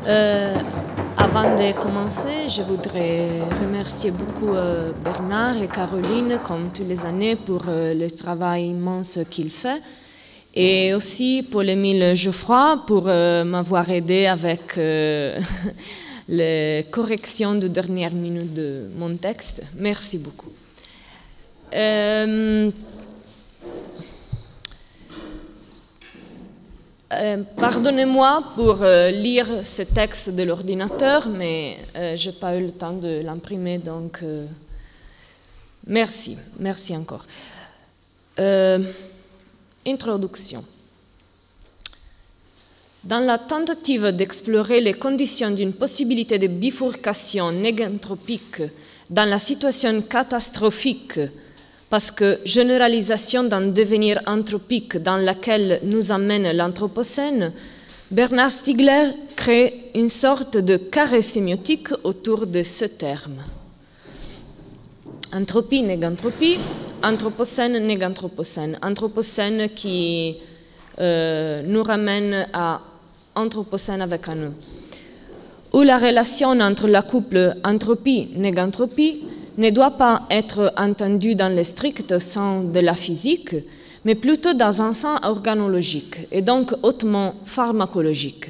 Euh, Avant de commencer, je voudrais remercier beaucoup Bernard et Caroline, comme toutes les années, pour le travail immense qu'il fait. Et aussi pour Émile Geoffroy, pour m'avoir aidé avec les corrections de dernière minute de mon texte. Merci beaucoup. Pardonnez-moi pour lire ce texte de l'ordinateur, mais je n'ai pas eu le temps de l'imprimer, donc merci encore. Introduction. Dans la tentative d'explorer les conditions d'une possibilité de bifurcation néganthropique dans la situation catastrophique, parce que généralisation d'un devenir anthropique dans laquelle nous amène l'anthropocène, Bernard Stiegler crée une sorte de carré sémiotique autour de ce terme. Anthropie, néganthropie, anthropocène, néganthropocène. Anthropocène qui nous ramène à anthropocène avec un E. Où la relation entre la couple anthropie-néganthropie ne doit pas être entendue dans le strict sens de la physique, mais plutôt dans un sens organologique et donc hautement pharmacologique.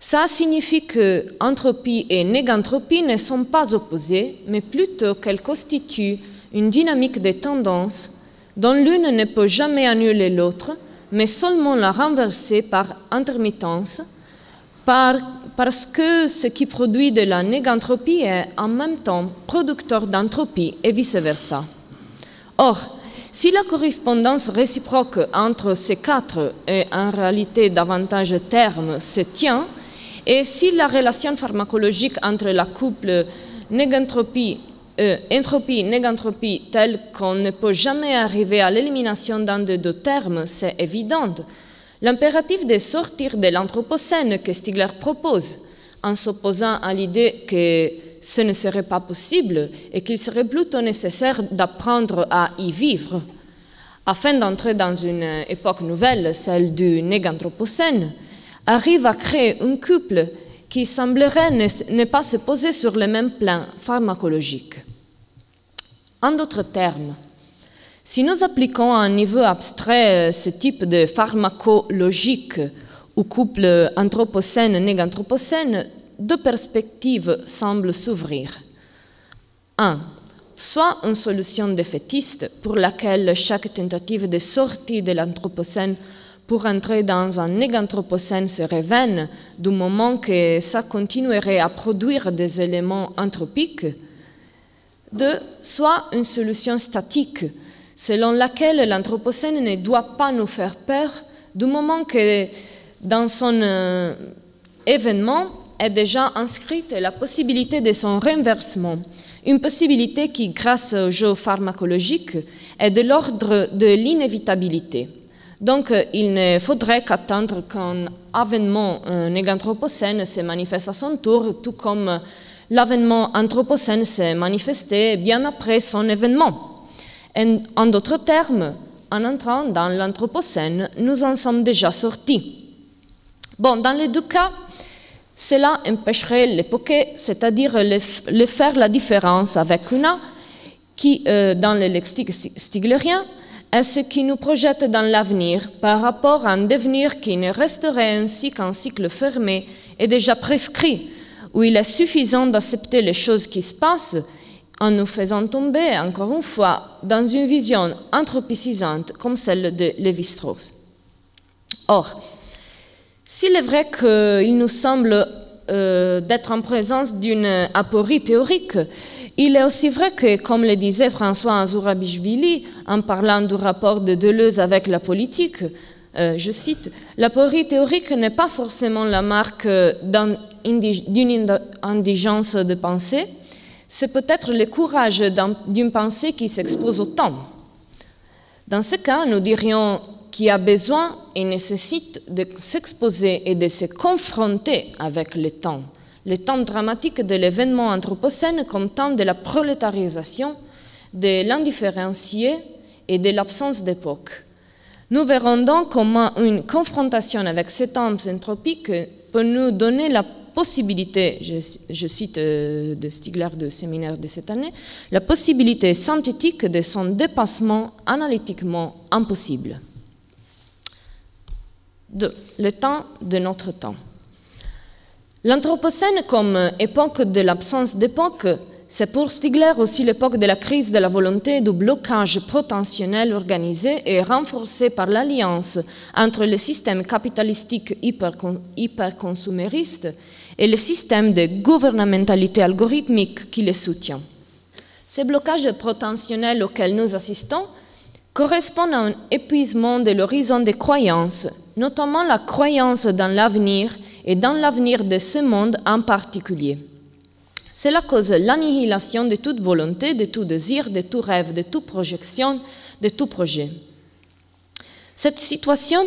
Ça signifie que entropie et néganthropie ne sont pas opposées, mais plutôt qu'elles constituent une dynamique de tendance dont l'une ne peut jamais annuler l'autre, mais seulement la renverser par intermittence, parce que ce qui produit de la néganthropie est en même temps producteur d'entropie et vice-versa. Or, si la correspondance réciproque entre ces quatre est en réalité davantage terme se tient, et si la relation pharmacologique entre la couple entropie-néganthropie telle qu'on ne peut jamais arriver à l'élimination d'un des deux termes, c'est évident, l'impératif de sortir de l'anthropocène que Stiegler propose, en s'opposant à l'idée que ce ne serait pas possible et qu'il serait plutôt nécessaire d'apprendre à y vivre, afin d'entrer dans une époque nouvelle, celle du néganthropocène, arrive à créer un couple qui semblerait ne pas se poser sur le même plan pharmacologique. En d'autres termes, si nous appliquons à un niveau abstrait ce type de pharmacologique au couple anthropocène-néganthropocène, deux perspectives semblent s'ouvrir. 1. Soit une solution défaitiste pour laquelle chaque tentative de sortie de l'anthropocène pour entrer dans un néganthropocène serait vaine du moment que ça continuerait à produire des éléments anthropiques. 2. Soit une solution statique, selon laquelle l'anthropocène ne doit pas nous faire peur du moment que dans son événement est déjà inscrite la possibilité de son renversement, une possibilité qui, grâce au jeu pharmacologique, est de l'ordre de l'inévitabilité. Donc, il ne faudrait qu'attendre qu'un avènement néganthropocène se manifeste à son tour, tout comme l'avènement anthropocène s'est manifesté bien après son événement. En d'autres termes, en entrant dans l'anthropocène, nous en sommes déjà sortis. Bon, dans les deux cas, cela empêcherait l'époquer, c'est-à-dire de faire la différence avec una qui, dans le lexique stiglerien, est ce qui nous projette dans l'avenir par rapport à un devenir qui ne resterait ainsi qu'un cycle fermé et déjà prescrit, où il est suffisant d'accepter les choses qui se passent en nous faisant tomber, encore une fois, dans une vision anthropicisante comme celle de Lévi-Strauss. Or, s'il est vrai qu'il nous semble d'être en présence d'une aporie théorique, il est aussi vrai que, comme le disait François Zourabichvili en parlant du rapport de Deleuze avec la politique, je cite, « L'aporie théorique n'est pas forcément la marque d'une indigence de pensée, c'est peut-être le courage d'une pensée qui s'expose au temps. Dans ce cas, nous dirions qu'il a besoin et nécessite de s'exposer et de se confronter avec le temps dramatique de l'événement anthropocène comme temps de la prolétarisation, de l'indifférencié et de l'absence d'époque. Nous verrons donc comment une confrontation avec ces temps entropiques peut nous donner la possibilité, je cite de Stigler de séminaire de cette année, la possibilité synthétique de son dépassement analytiquement impossible. 2. Le temps de notre temps. L'Anthropocène comme époque de l'absence d'époque, c'est pour Stigler aussi l'époque de la crise de la volonté et du blocage potentiel organisé et renforcé par l'alliance entre le système capitalistique hyperconsumériste et le système de gouvernementalité algorithmique qui les soutient. Ces blocages potentiels auxquels nous assistons correspondent à un épuisement de l'horizon des croyances, notamment la croyance dans l'avenir et dans l'avenir de ce monde en particulier. Cela cause l'annihilation de toute volonté, de tout désir, de tout rêve, de toute projection, de tout projet. Cette situation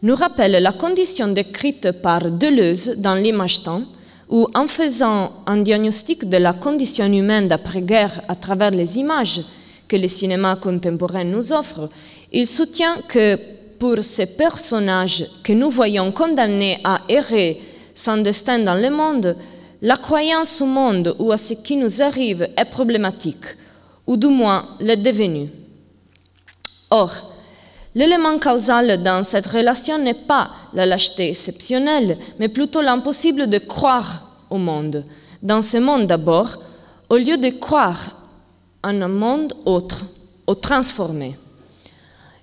nous rappelle la condition décrite par Deleuze dans l'image-temps, où en faisant un diagnostic de la condition humaine d'après-guerre à travers les images que le cinéma contemporain nous offre, il soutient que pour ces personnages que nous voyons condamnés à errer sans destin dans le monde, la croyance au monde ou à ce qui nous arrive est problématique, ou du moins l'est devenue. Or, l'élément causal dans cette relation n'est pas la lâcheté exceptionnelle, mais plutôt l'impossible de croire au monde. Dans ce monde d'abord, au lieu de croire en un monde autre, ou transformé.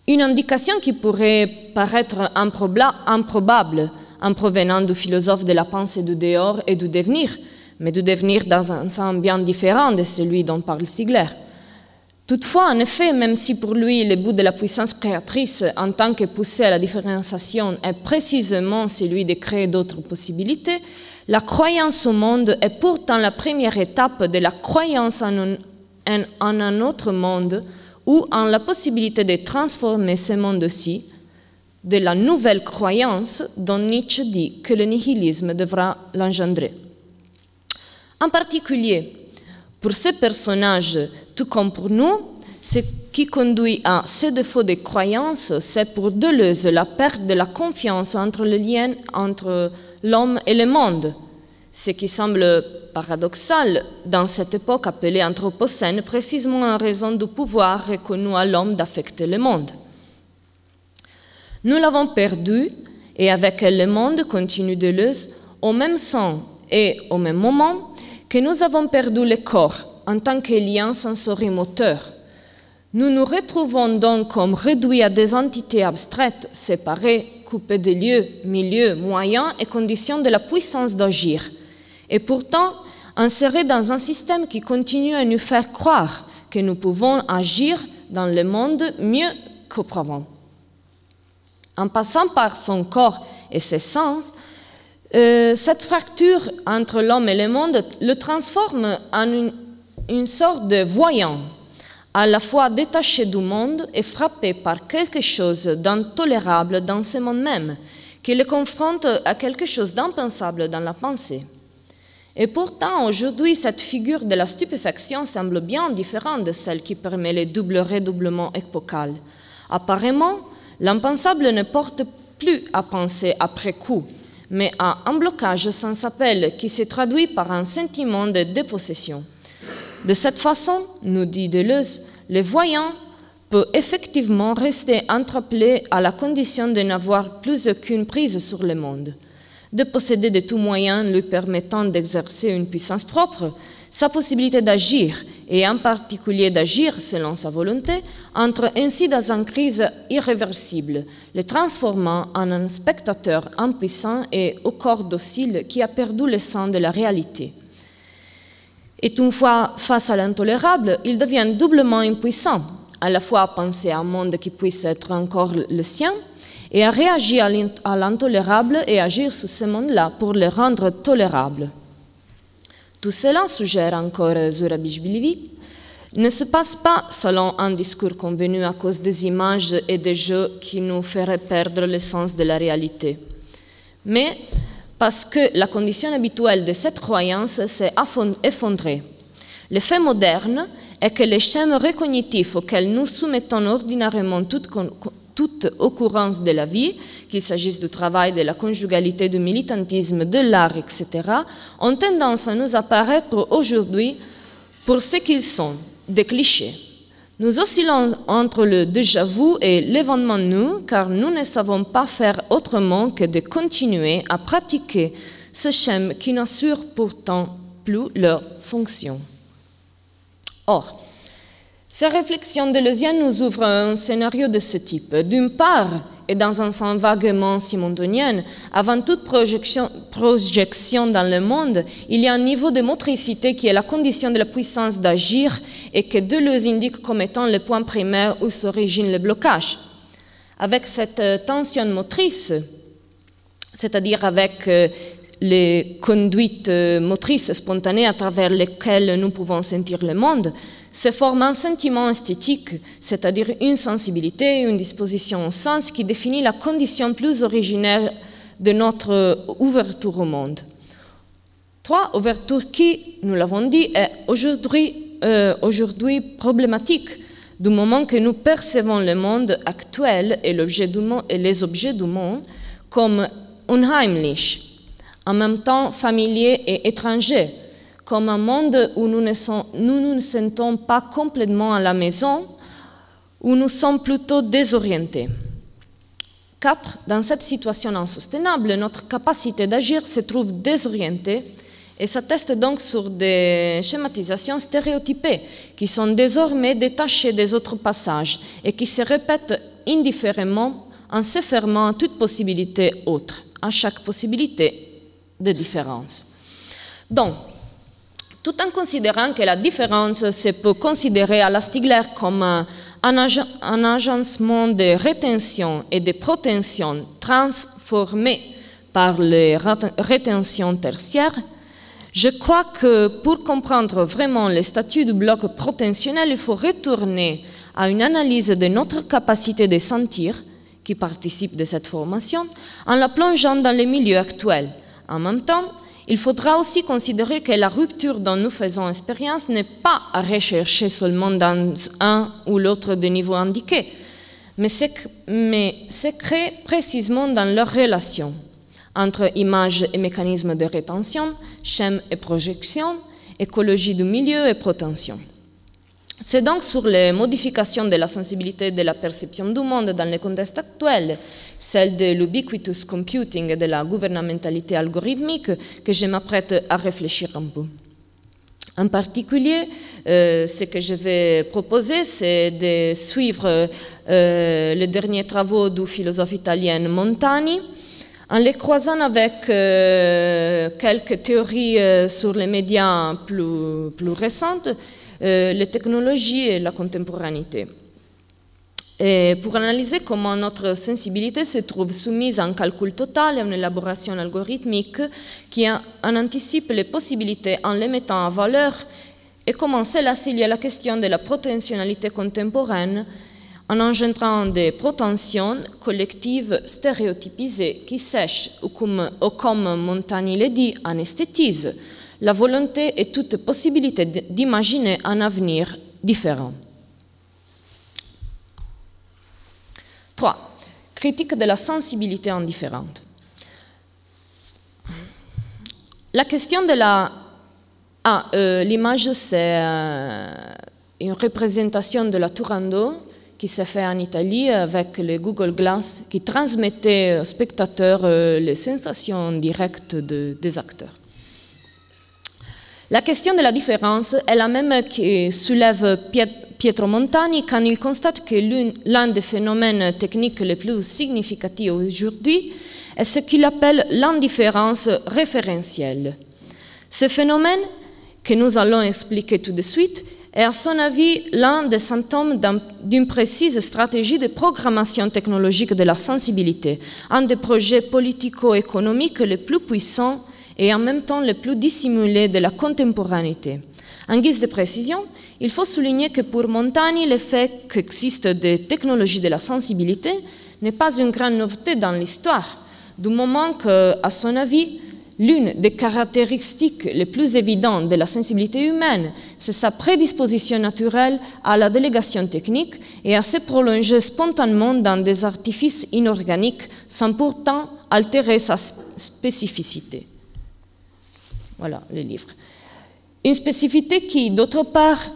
Une indication qui pourrait paraître improbable en provenant du philosophe de la pensée du dehors et du devenir, mais du devenir dans un sens bien différent de celui dont parle Stigler. Toutefois, en effet, même si pour lui le but de la puissance créatrice en tant que poussée à la différenciation est précisément celui de créer d'autres possibilités, la croyance au monde est pourtant la première étape de la croyance en un autre monde ou en la possibilité de transformer ce monde-ci, de la nouvelle croyance dont Nietzsche dit que le nihilisme devra l'engendrer. En particulier, pour ces personnages, tout comme pour nous, ce qui conduit à ces défauts de croyance, c'est pour Deleuze la perte de la confiance entre le lien entre l'homme et le monde, ce qui semble paradoxal dans cette époque appelée Anthropocène, précisément en raison du pouvoir reconnu à l'homme d'affecter le monde. Nous l'avons perdu, et avec le monde, continue Deleuze, au même sens et au même moment que nous avons perdu le corps en tant que lien sensorimoteur. Nous nous retrouvons donc comme réduits à des entités abstraites, séparées, coupées de lieux, milieux, moyens et conditions de la puissance d'agir, et pourtant insérés dans un système qui continue à nous faire croire que nous pouvons agir dans le monde mieux qu'auparavant. En passant par son corps et ses sens, cette fracture entre l'homme et le monde le transforme en une sorte de voyant, à la fois détaché du monde et frappé par quelque chose d'intolérable dans ce monde même, qui le confronte à quelque chose d'impensable dans la pensée. Et pourtant, aujourd'hui, cette figure de la stupéfaction semble bien différente de celle qui permet le double redoublement épocal. Apparemment, l'impensable ne porte plus à penser après coup, mais à un blocage sans appel qui se traduit par un sentiment de dépossession. De cette façon, nous dit Deleuze, le voyant peut effectivement rester entrappelé à la condition de n'avoir plus aucune prise sur le monde, de posséder de tout moyen lui permettant d'exercer une puissance propre, sa possibilité d'agir, et en particulier d'agir selon sa volonté, entre ainsi dans une crise irréversible, le transformant en un spectateur impuissant et au corps docile qui a perdu le sens de la réalité. Et une fois face à l'intolérable, il devient doublement impuissant, à la fois à penser à un monde qui puisse être encore le sien, et à réagir à l'intolérable et agir sur ce monde-là pour le rendre tolérable. Tout cela, suggère encore Zurabichvili, ne se passe pas selon un discours convenu à cause des images et des jeux qui nous feraient perdre le sens de la réalité, mais parce que la condition habituelle de cette croyance s'est effondrée. Le fait moderne est que les schémas recognitifs auxquels nous soumettons ordinairement toute toute occurrence de la vie, qu'il s'agisse du travail, de la conjugalité, du militantisme, de l'art, etc., ont tendance à nous apparaître aujourd'hui pour ce qu'ils sont, des clichés. Nous oscillons entre le déjà-vu et l'événement nu, car nous ne savons pas faire autrement que de continuer à pratiquer ce schème qui n'assure pourtant plus leur fonction. Or, ces réflexions deleuziennes nous ouvrent un scénario de ce type. D'une part, et dans un sens vaguement simontonien, avant toute projection dans le monde, il y a un niveau de motricité qui est la condition de la puissance d'agir et que Deleuze indique comme étant le point primaire où s'origine le blocage. Avec cette tension motrice, c'est-à-dire avec les conduites motrices spontanées à travers lesquelles nous pouvons sentir le monde, se forme un sentiment esthétique, c'est-à-dire une sensibilité, une disposition au sens qui définit la condition plus originaire de notre ouverture au monde. Trois, ouverture qui, nous l'avons dit, est aujourd'hui problématique du moment que nous percevons le monde actuel et les objets du monde comme unheimlich, en même temps familier et étranger, comme un monde où nous ne nous sentons pas complètement à la maison, où nous sommes plutôt désorientés. 4. Dans cette situation insoutenable, notre capacité d'agir se trouve désorientée et s'atteste donc sur des schématisations stéréotypées qui sont désormais détachées des autres passages et qui se répètent indifféremment en se fermant à toute possibilité autre, à chaque possibilité de différence. Donc, tout en considérant que la différence se peut considérer à la Stigler comme un agencement de rétention et de protention transformé par les rétentions tertiaires, je crois que pour comprendre vraiment le statut du bloc protentionnel, il faut retourner à une analyse de notre capacité de sentir, qui participe de cette formation, en la plongeant dans les milieux actuels. En même temps, il faudra aussi considérer que la rupture dont nous faisons expérience n'est pas à rechercher seulement dans un ou l'autre des niveaux indiqués, mais se crée précisément dans leur relation entre images et mécanismes de rétention, schèmes et projections, écologie du milieu et protension. C'est donc sur les modifications de la sensibilité et de la perception du monde dans le contexte actuel, celle de l'ubiquitous computing et de la gouvernementalité algorithmique, que je m'apprête à réfléchir un peu. En particulier, ce que je vais proposer, c'est de suivre les derniers travaux du philosophe italien Montani, en les croisant avec quelques théories sur les médias plus récentes, les technologies et la contemporanéité. Et pour analyser comment notre sensibilité se trouve soumise à un calcul total et à une élaboration algorithmique qui en anticipe les possibilités en les mettant en valeur, et comment cela s'y lie à la question de la potentialité contemporaine en engendrant des protensions collectives stéréotypisées qui sèchent, ou comme Montani le dit, anesthétisent la volonté et toute possibilité d'imaginer un avenir différent. 3. Critique de la sensibilité indifférente. La question de la... l'image, c'est une représentation de la Turandot qui s'est faite en Italie avec le Google Glass qui transmettait aux spectateurs les sensations directes des acteurs. La question de la différence est la même que soulève Pietro Montani quand il constate que l'un des phénomènes techniques les plus significatifs aujourd'hui est ce qu'il appelle l'indifférence référentielle. Ce phénomène, que nous allons expliquer tout de suite, est à son avis l'un des symptômes d'une précise stratégie de programmation technologique de la sensibilité, un des projets politico-économiques les plus puissants et en même temps les plus dissimulés de la contemporanéité. En guise de précision, il faut souligner que pour Montani, le fait qu'existent des technologies de la sensibilité n'est pas une grande nouveauté dans l'histoire, du moment que, à son avis, L'une des caractéristiques les plus évidentes de la sensibilité humaine, c'est sa prédisposition naturelle à la délégation technique et à se prolonger spontanément dans des artifices inorganiques sans pourtant altérer sa spécificité. Voilà le livre. Une spécificité qui, d'autre part,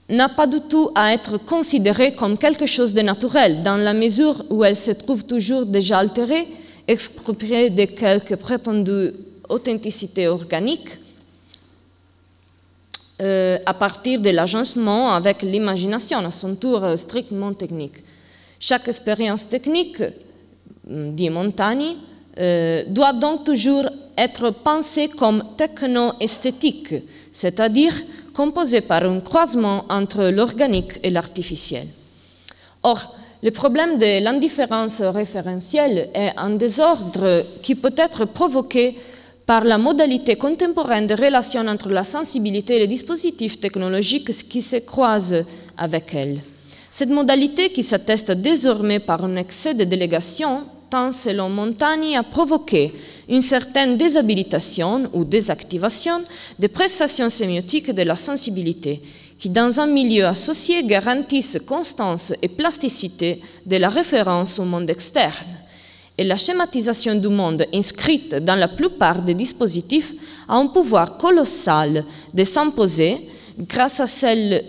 n'a pas du tout à être considérée comme quelque chose de naturel, dans la mesure où elle se trouve toujours déjà altérée, expropriée de quelque prétendue authenticité organique à partir de l'agencement avec l'imagination, à son tour strictement technique. Chaque expérience technique, dit Montani, doit donc toujours être pensée comme techno-esthétique, c'est-à-dire composée par un croisement entre l'organique et l'artificiel. Or, le problème de l'indifférence référentielle est un désordre qui peut être provoqué par la modalité contemporaine de relation entre la sensibilité et les dispositifs technologiques qui se croisent avec elle. Cette modalité, qui s'atteste désormais par un excès de délégation, tend, selon Montani, à provoquer une certaine déshabilitation ou désactivation des prestations sémiotiques de la sensibilité, qui, dans un milieu associé, garantissent constance et plasticité de la référence au monde externe. Et la schématisation du monde inscrite dans la plupart des dispositifs a un pouvoir colossal de s'imposer grâce à celle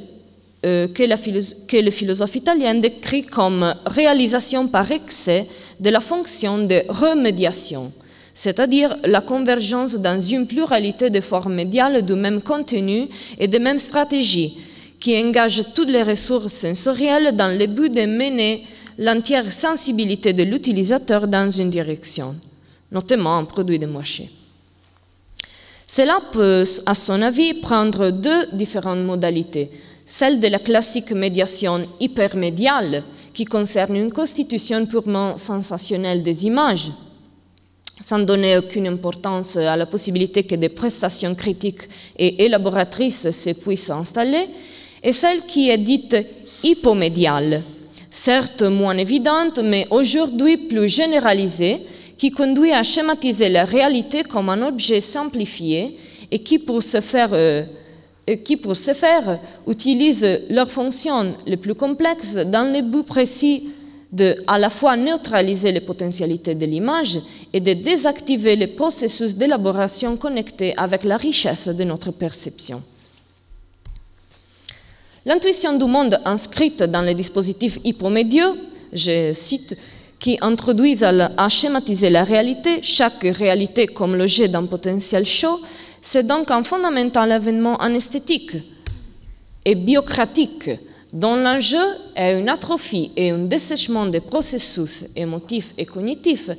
que le philosophe italien décrit comme réalisation par excès de la fonction de remédiation, c'est-à-dire la convergence dans une pluralité de formes médiales du même contenu et de même stratégie, qui engage toutes les ressources sensorielles dans le but de mener l'entière sensibilité de l'utilisateur dans une direction, notamment un produit de marché. Cela peut, à son avis, prendre deux différentes modalités. Celle de la classique médiation hypermédiale, qui concerne une constitution purement sensationnelle des images, sans donner aucune importance à la possibilité que des prestations critiques et élaboratrices se puissent installer, et celle qui est dite hypomédiale, certes moins évidente, mais aujourd'hui plus généralisée, qui conduit à schématiser la réalité comme un objet simplifié et qui, pour ce faire, utilisent leurs fonctions les plus complexes dans le but précis de à la fois neutraliser les potentialités de l'image et de désactiver les processus d'élaboration connectés avec la richesse de notre perception. L'intuition du monde inscrite dans les dispositifs hypomédiaux, je cite, qui introduisent à schématiser la réalité, chaque réalité comme l'objet d'un potentiel chaud, c'est donc un fondamental événement anesthétique et biocratique dont l'enjeu est une atrophie et un dessèchement des processus émotifs et cognitifs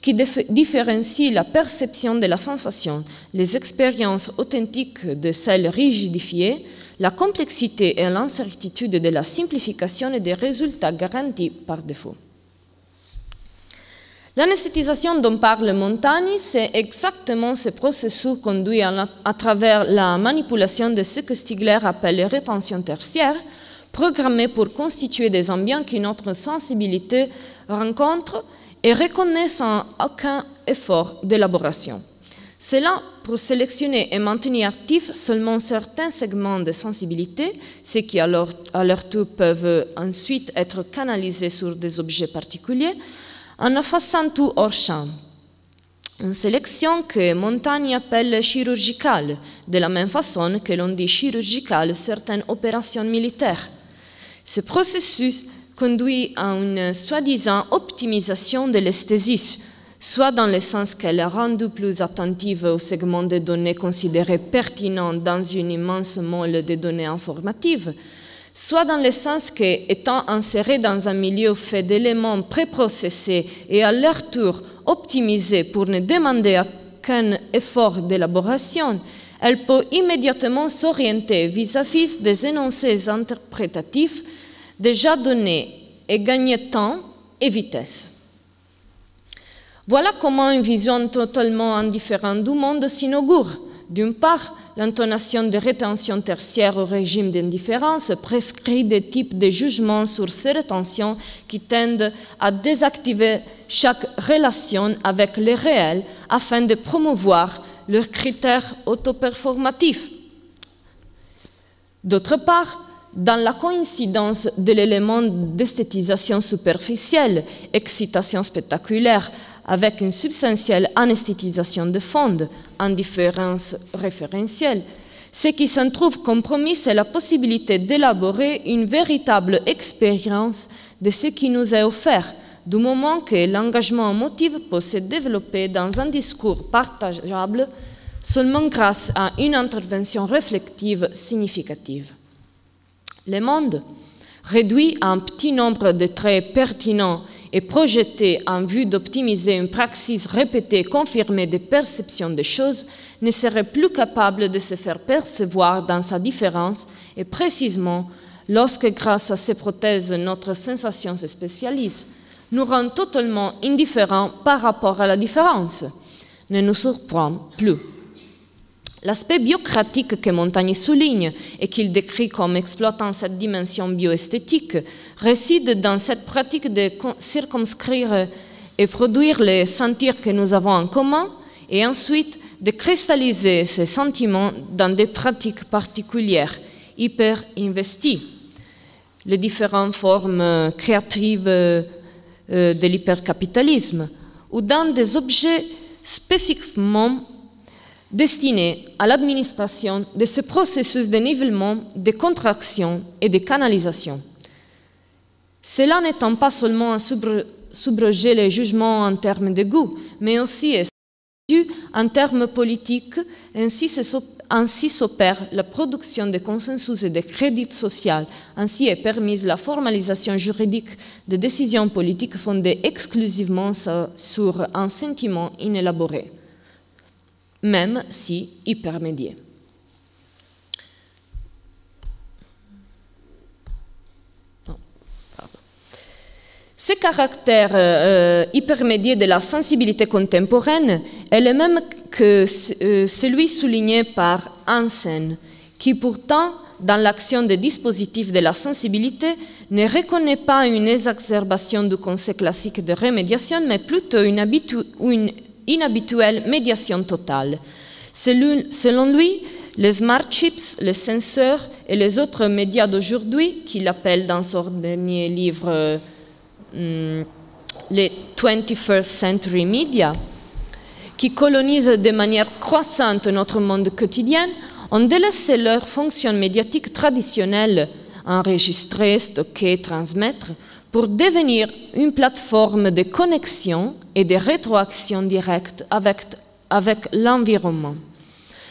qui différencient la perception de la sensation, les expériences authentiques de celles rigidifiées, la complexité et l'incertitude de la simplification et des résultats garantis par défaut. L'anesthétisation dont parle Montani, c'est exactement ce processus conduit à travers la manipulation de ce que Stigler appelle les rétentions tertiaires, programmées pour constituer des ambients que notre sensibilité rencontre et reconnaît sans aucun effort d'élaboration. C'est là pour sélectionner et maintenir actifs seulement certains segments de sensibilité, ce qui à leur tour peuvent ensuite être canalisés sur des objets particuliers, en effaçant tout hors champ. Une sélection que Montani appelle chirurgicale, de la même façon que l'on dit chirurgicale certaines opérations militaires. Ce processus conduit à une soi-disant optimisation de l'esthésie, soit dans le sens qu'elle est rendue plus attentive aux segments de données considérés pertinents dans une immense molle de données informatives, soit dans le sens qu'étant insérée dans un milieu fait d'éléments préprocessés et à leur tour optimisés pour ne demander aucun effort d'élaboration, elle peut immédiatement s'orienter vis-à-vis des énoncés interprétatifs déjà donnés et gagner temps et vitesse. Voilà comment une vision totalement indifférente du monde s'inaugure, d'une part, l'intonation de rétention tertiaire au régime d'indifférence prescrit des types de jugements sur ces rétentions qui tendent à désactiver chaque relation avec le réel afin de promouvoir leurs critères autoperformatifs. D'autre part, dans la coïncidence de l'élément d'esthétisation superficielle, excitation spectaculaire, avec une substantielle anesthétisation de fond, indifférence référentielle, ce qui s'en trouve compromis, c'est la possibilité d'élaborer une véritable expérience de ce qui nous est offert, du moment que l'engagement émotif peut se développer dans un discours partageable seulement grâce à une intervention réflexive significative. Le monde, réduit à un petit nombre de traits pertinents et projeté en vue d'optimiser une praxis répétée et confirmée de perception des choses, ne serait plus capable de se faire percevoir dans sa différence, et précisément lorsque, grâce à ces prothèses, notre sensation se spécialise, nous rend totalement indifférents par rapport à la différence, ne nous surprend plus. L'aspect biocratique que Montaigne souligne et qu'il décrit comme exploitant cette dimension bioesthétique réside dans cette pratique de circonscrire et produire les sentiments que nous avons en commun et ensuite de cristalliser ces sentiments dans des pratiques particulières, hyper investies. Les différentes formes créatives de l'hypercapitalisme ou dans des objets spécifiquement destinés à l'administration de ce processus de nivellement, de contraction et de canalisation. Cela n'étant pas seulement à subroger les jugements en termes de goût, mais aussi en termes politiques, ainsi s'opère la production de consensus et de crédit social, ainsi est permise la formalisation juridique de décisions politiques fondées exclusivement sur un sentiment inélaboré, même si hypermédié. Ce caractère hypermédié de la sensibilité contemporaine est le même que celui souligné par Hansen, qui pourtant, dans l'action des dispositifs de la sensibilité, ne reconnaît pas une exacerbation du concept classique de remédiation, mais plutôt une inhabituelle médiation totale. Selon lui, les smart chips, les senseurs et les autres médias d'aujourd'hui, qu'il appelle dans son dernier livre les 21st Century Media, qui colonisent de manière croissante notre monde quotidien, ont délaissé leur fonction médiatique traditionnelle, enregistrer, stocker, transmettre, pour devenir une plateforme de connexion et de rétroaction directe avec l'environnement.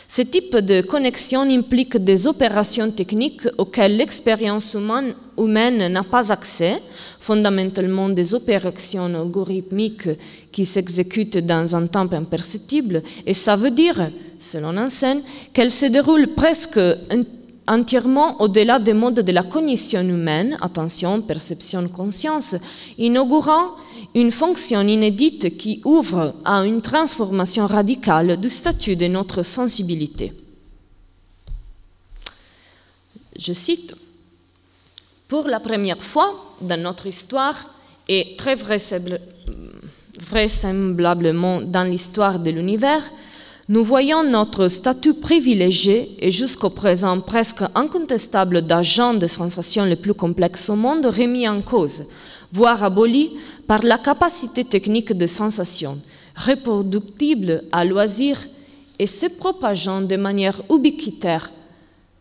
Ce type de connexion implique des opérations techniques auxquelles l'expérience humaine n'a pas accès, fondamentalement des opérations algorithmiques qui s'exécutent dans un temps imperceptible, et ça veut dire, selon Hansen, qu'elles se déroulent presque entièrement au-delà des modes de la cognition humaine, attention, perception, conscience, inaugurant une fonction inédite qui ouvre à une transformation radicale du statut de notre sensibilité. Je cite, « Pour la première fois dans notre histoire, et très vraisemblablement dans l'histoire de l'univers, nous voyons notre statut privilégié et jusqu'au présent presque incontestable d'agent de sensation le plus complexe au monde remis en cause, voire aboli par la capacité technique de sensation, reproductible à loisir et se propageant de manière ubiquitaire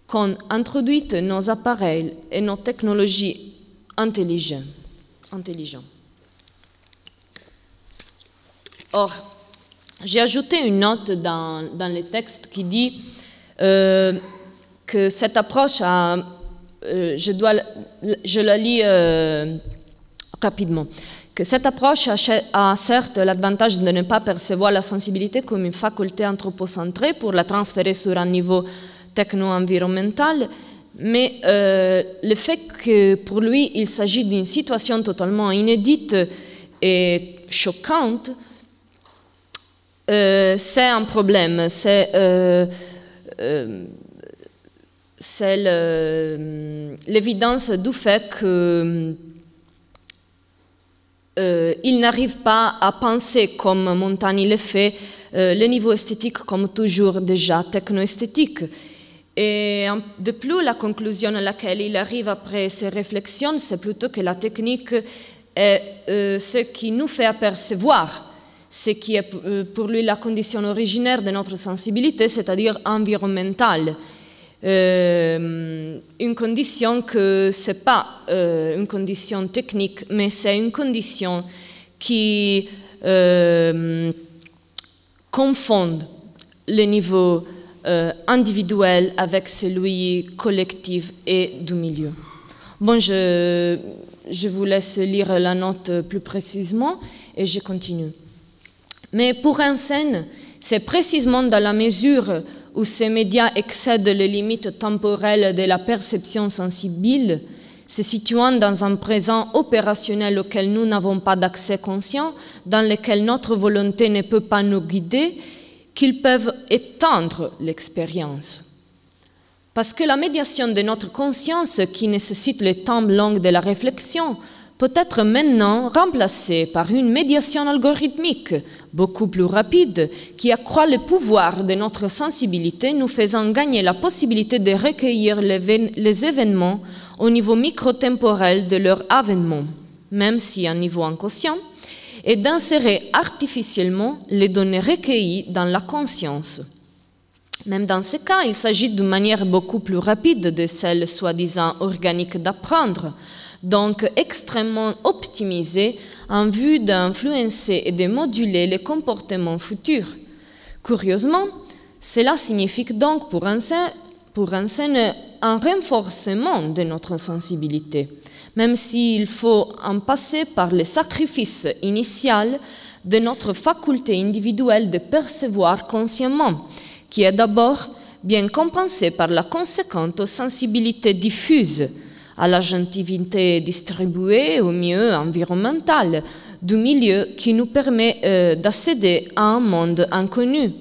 qu'ont introduite nos appareils et nos technologies intelligentes. Or, j'ai ajouté une note dans le texte qui dit que cette approche, je la lis rapidement, que cette approche a certes l'avantage de ne pas percevoir la sensibilité comme une faculté anthropocentrée pour la transférer sur un niveau techno-environnemental, mais le fait que pour lui il s'agit d'une situation totalement inédite et choquante c'est un problème. C'est l'évidence du fait que il n'arrive pas à penser comme Montani le fait, le niveau esthétique comme toujours déjà techno-esthétique. Et de plus, la conclusion à laquelle il arrive après ces réflexions, c'est plutôt que la technique est ce qui nous fait apercevoir ce qui est pour lui la condition originaire de notre sensibilité, c'est-à-dire environnementale. Une condition que ce n'est pas une condition technique, mais c'est une condition qui confond le niveau individuel avec celui collectif et du milieu. Bon, je vous laisse lire la note plus précisément et je continue. Mais pour Hansen, c'est précisément dans la mesure où ces médias excèdent les limites temporelles de la perception sensible, se situant dans un présent opérationnel auquel nous n'avons pas d'accès conscient, dans lequel notre volonté ne peut pas nous guider, qu'ils peuvent étendre l'expérience. Parce que la médiation de notre conscience, qui nécessite le temps long de la réflexion, peut être maintenant remplacée par une médiation algorithmique beaucoup plus rapide qui accroît le pouvoir de notre sensibilité, nous faisant gagner la possibilité de recueillir les événements au niveau microtemporel de leur avènement, même si à un niveau inconscient, et d'insérer artificiellement les données recueillies dans la conscience. Même dans ce cas, il s'agit d'une manière beaucoup plus rapide de celle soi-disant organique d'apprendre, donc extrêmement optimisée en vue d'influencer et de moduler les comportements futurs. Curieusement, cela signifie donc pour Hansen un renforcement de notre sensibilité, même s'il faut en passer par le sacrifice initial de notre faculté individuelle de percevoir consciemment, qui est d'abord bien compensée par la conséquente sensibilité diffuse à la gentilité distribuée, au mieux environnementale, du milieu qui nous permet d'accéder à un monde inconnu.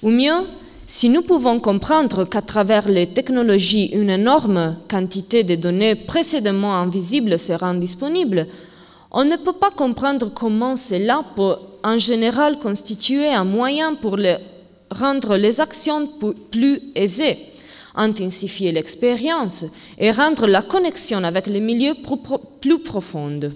Ou mieux, si nous pouvons comprendre qu'à travers les technologies, une énorme quantité de données précédemment invisibles sera disponible, on ne peut pas comprendre comment cela peut en général constituer un moyen pour rendre les actions plus aisées, intensifier l'expérience et rendre la connexion avec le milieu plus profonde.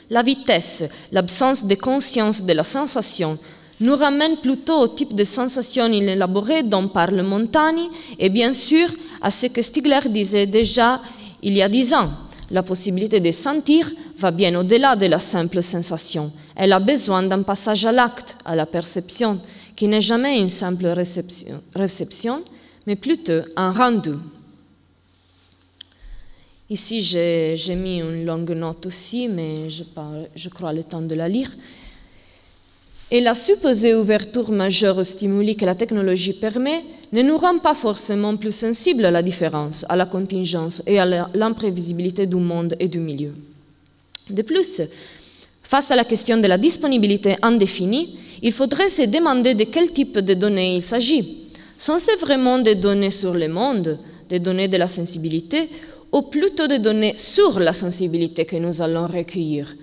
La vitesse, l'absence de conscience de la sensation nous ramène plutôt au type de sensation inélaborée dont parle Montani et bien sûr à ce que Stigler disait déjà il y a 10 ans. La possibilité de sentir va bien au-delà de la simple sensation. Elle a besoin d'un passage à l'acte, à la perception, qui n'est jamais une simple réception, mais plutôt un rendu. Ici, j'ai mis une longue note aussi, mais je crois le temps de la lire. Et la supposée ouverture majeure aux stimuli que la technologie permet ne nous rend pas forcément plus sensibles à la différence, à la contingence et à l'imprévisibilité du monde et du milieu. De plus, face à la question de la disponibilité indéfinie, il faudrait se demander de quel type de données il s'agit. Sont-ce vraiment des données sur le monde, des données de la sensibilité, ou plutôt des données sur la sensibilité que nous allons recueillir?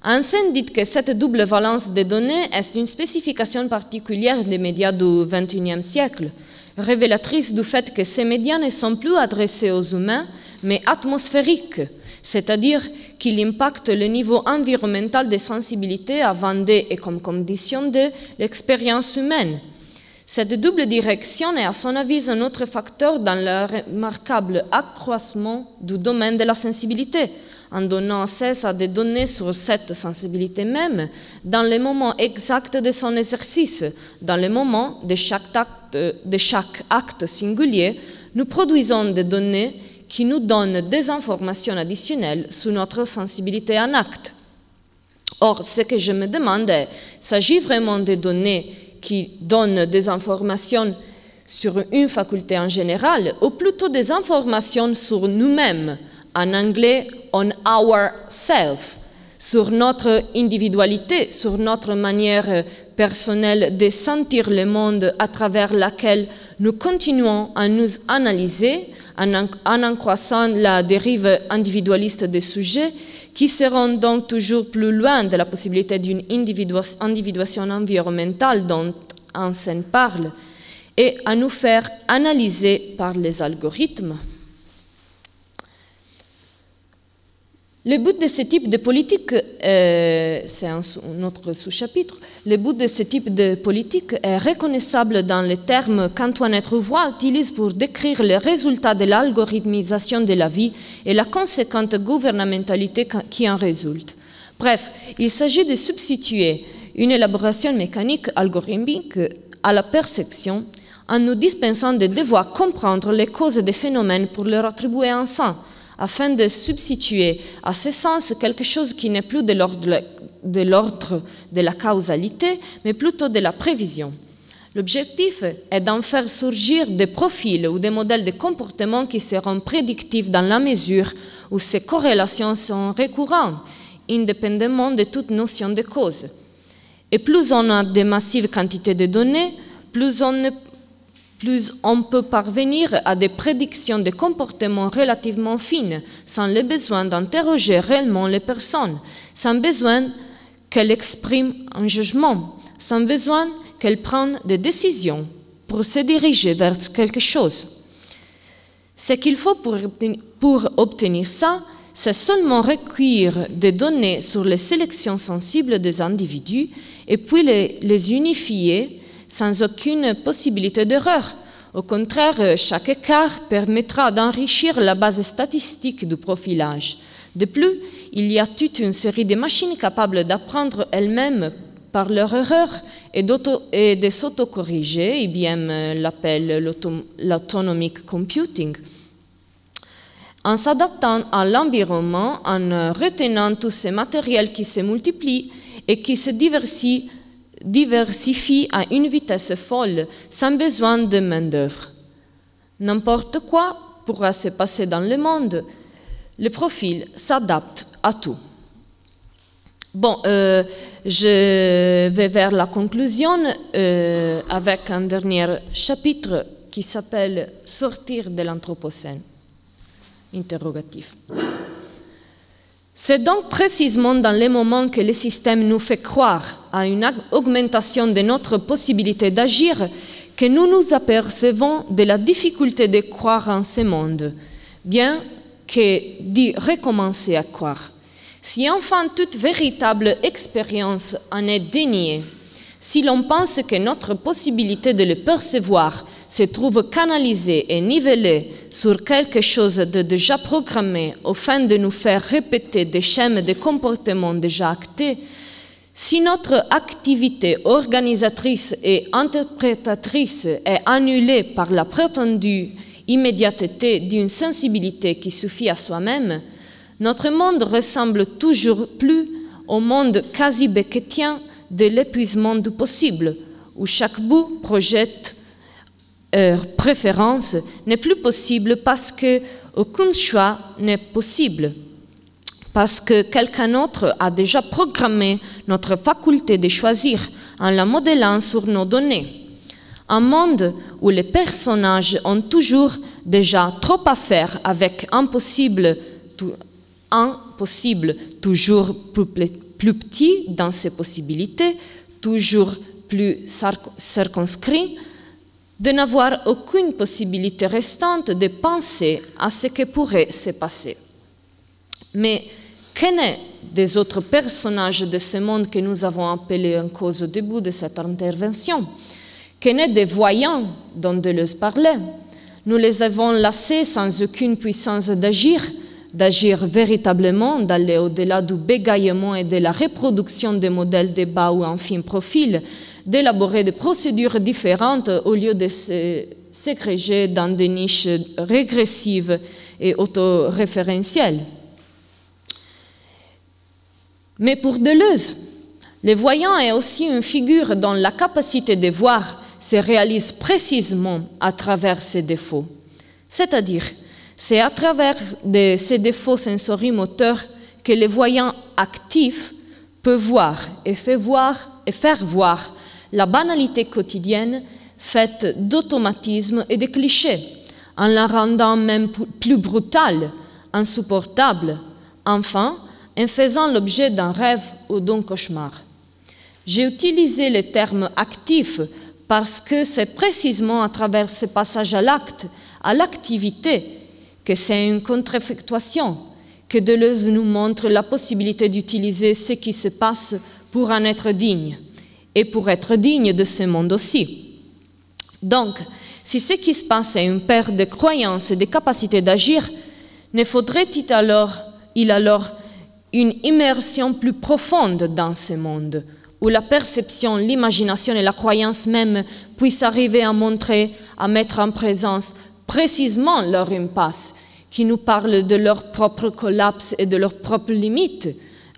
Hansen dit que cette double valence des données est une spécification particulière des médias du XXIe siècle, révélatrice du fait que ces médias ne sont plus adressés aux humains, mais atmosphériques, c'est-à-dire qu'ils impactent le niveau environnemental de sensibilité avant de et comme condition de l'expérience humaine. Cette double direction est à son avis un autre facteur dans le remarquable accroissement du domaine de la sensibilité, en donnant cesse à des données sur cette sensibilité même, dans le moment exact de son exercice, dans le moment de chaque acte singulier, nous produisons des données qui nous donnent des informations additionnelles sur notre sensibilité en acte. Or, ce que je me demande est, s'agit vraiment de données qui donnent des informations sur une faculté en général, ou plutôt des informations sur nous-mêmes, en anglais, on our self, sur notre individualité, sur notre manière personnelle de sentir le monde à travers laquelle nous continuons à nous analyser en croissant la dérive individualiste des sujets qui seront donc toujours plus loin de la possibilité d'une individuation environnementale dont Hansen parle et à nous faire analyser par les algorithmes. Le but de ce type de politique, c'est un autre sous-chapitre, le but de ce type de politique est reconnaissable dans les termes qu'Antoinette Rouvois utilise pour décrire les résultats de l'algorithmisation de la vie et la conséquente gouvernementalité qui en résulte. Bref, il s'agit de substituer une élaboration mécanique algorithmique à la perception en nous dispensant de devoir comprendre les causes des phénomènes pour leur attribuer un sens, afin de substituer à ce sens quelque chose qui n'est plus de l'ordre de la causalité, mais plutôt de la prévision. L'objectif est d'en faire surgir des profils ou des modèles de comportement qui seront prédictifs dans la mesure où ces corrélations sont récurrentes, indépendamment de toute notion de cause. Et plus on a de massives quantités de données, plus on peut parvenir à des prédictions de comportements relativement fines, sans le besoin d'interroger réellement les personnes, sans besoin qu'elles expriment un jugement, sans besoin qu'elles prennent des décisions pour se diriger vers quelque chose. Ce qu'il faut pour obtenir ça, c'est seulement recueillir des données sur les sélections sensibles des individus et puis les unifier sans aucune possibilité d'erreur. Au contraire, chaque écart permettra d'enrichir la base statistique du profilage. De plus, il y a toute une série de machines capables d'apprendre elles-mêmes par leurs erreurs et de s'autocorriger, IBM l'appelle l'autonomic computing. En s'adaptant à l'environnement, en retenant tous ces matériels qui se multiplient et qui se diversifie à une vitesse folle, sans besoin de main-d'œuvre. N'importe quoi pourra se passer dans le monde, le profil s'adapte à tout. Bon, je vais vers la conclusion avec un dernier chapitre qui s'appelle « Sortir de l'Anthropocène ». Interrogatif. C'est donc précisément dans les moments que le système nous fait croire à une augmentation de notre possibilité d'agir que nous nous apercevons de la difficulté de croire en ce monde, bien que d'y recommencer à croire. Si enfin toute véritable expérience en est déniée, si l'on pense que notre possibilité de le percevoir se trouve canalisée et nivellée sur quelque chose de déjà programmé au fin de nous faire répéter des schèmes de comportement déjà actés, si notre activité organisatrice et interprétatrice est annulée par la prétendue immédiateté d'une sensibilité qui suffit à soi-même, notre monde ressemble toujours plus au monde quasi beckettien de l'épuisement du possible, où chaque bout projette préférence n'est plus possible parce qu'aucun choix n'est possible, parce que quelqu'un d'autre a déjà programmé notre faculté de choisir en la modelant sur nos données. Un monde où les personnages ont toujours déjà trop à faire avec un possible toujours plus petit dans ses possibilités, toujours plus circonscrit, de n'avoir aucune possibilité restante de penser à ce qui pourrait se passer. Mais qu'en est des autres personnages de ce monde que nous avons appelés en cause au début de cette intervention? Qu'en est des voyants dont Deleuze parlait? Nous les avons lassés sans aucune puissance d'agir véritablement, d'aller au-delà du bégaiement et de la reproduction des modèles de bas ou infime profil, d'élaborer des procédures différentes au lieu de se ségréger dans des niches régressives et autoréférentielles. Mais pour Deleuze, le voyant est aussi une figure dont la capacité de voir se réalise précisément à travers ses défauts. C'est-à-dire, c'est à travers ces défauts sensorimoteurs que le voyant actif peut voir et faire voir la banalité quotidienne faite d'automatismes et de clichés, en la rendant même plus brutale, insupportable, enfin, en faisant l'objet d'un rêve ou d'un cauchemar. J'ai utilisé le terme actif parce que c'est précisément à travers ce passage à l'acte, à l'activité, que c'est une contre-effectuation, que Deleuze nous montre la possibilité d'utiliser ce qui se passe pour en être digne, et pour être digne de ce monde aussi. Donc, si ce qui se passe est une perte de croyances et de capacités d'agir, ne faudrait-il alors une immersion plus profonde dans ce monde, où la perception, l'imagination et la croyance même puissent arriver à montrer, à mettre en présence précisément leur impasse, qui nous parle de leur propre collapse et de leurs propres limites,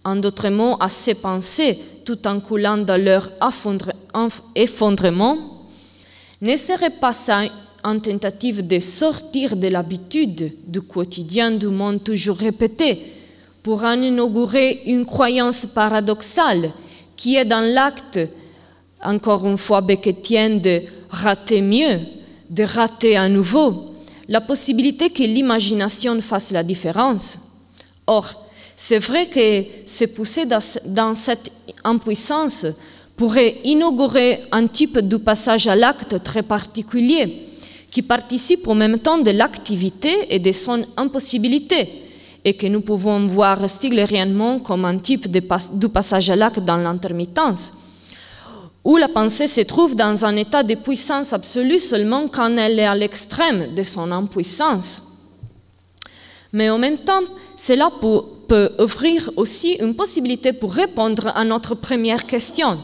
en d'autres mots, à ces pensées, tout en coulant dans leur effondrement, ne serait pas ça une tentative de sortir de l'habitude du quotidien du monde toujours répété, pour en inaugurer une croyance paradoxale qui est dans l'acte, encore une fois beckettienne, de rater mieux, de rater à nouveau, la possibilité que l'imagination fasse la différence. Or, c'est vrai que se pousser dans cette impuissance pourrait inaugurer un type de passage à l'acte très particulier, qui participe en même temps de l'activité et de son impossibilité, et que nous pouvons voir stiglériennement comme un type de passage à l'acte dans l'intermittence, où la pensée se trouve dans un état de puissance absolue seulement quand elle est à l'extrême de son impuissance. Mais en même temps, cela peut offrir aussi une possibilité pour répondre à notre première question,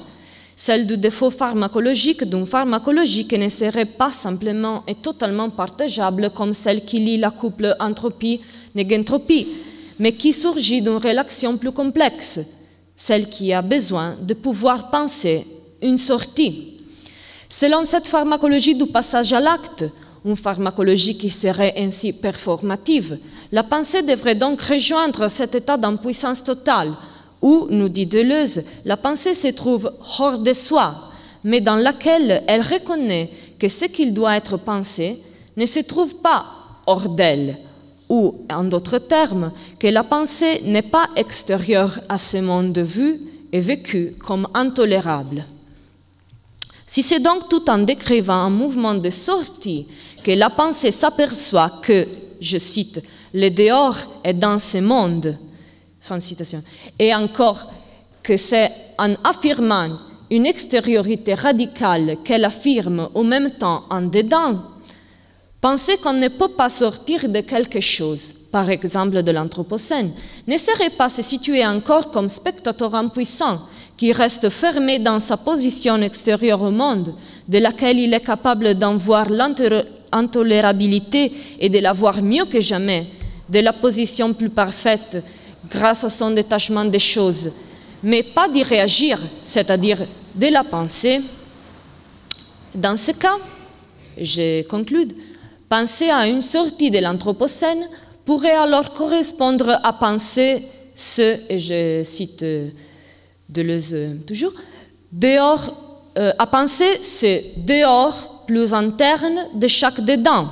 celle du défaut pharmacologique d'une pharmacologie qui ne serait pas simplement et totalement partageable comme celle qui lie la couple entropie-négentropie, mais qui surgit d'une relation plus complexe, celle qui a besoin de pouvoir penser une sortie. Selon cette pharmacologie du passage à l'acte, une pharmacologie qui serait ainsi performative, la pensée devrait donc rejoindre cet état d'impuissance totale, où, nous dit Deleuze, la pensée se trouve hors de soi, mais dans laquelle elle reconnaît que ce qu'il doit être pensé ne se trouve pas hors d'elle, ou, en d'autres termes, que la pensée n'est pas extérieure à ce monde vu et vécu comme intolérable. Si c'est donc tout en décrivant un mouvement de sortie que la pensée s'aperçoit que, je cite, « le dehors est dans ce monde », fin de citation, et encore que c'est en affirmant une extériorité radicale qu'elle affirme en même temps en dedans, penser qu'on ne peut pas sortir de quelque chose, par exemple de l'Anthropocène, ne serait pas se situer encore comme spectateur impuissant qui reste fermé dans sa position extérieure au monde, de laquelle il est capable d'en voir l'intolérabilité et de la voir mieux que jamais, de la position plus parfaite grâce à son détachement des choses, mais pas d'y réagir, c'est-à-dire de la penser. Dans ce cas, je conclue, penser à une sortie de l'Anthropocène pourrait alors correspondre à penser ce, et je cite Deleuze toujours, dehors, à penser ce dehors plus interne de chaque dedans,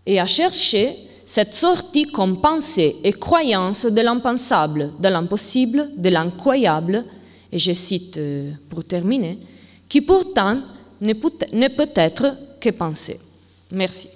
et à chercher cette sortie comme pensée et croyance de l'impensable, de l'impossible, de l'incroyable, et je cite pour terminer, qui pourtant ne peut être que pensée. Merci.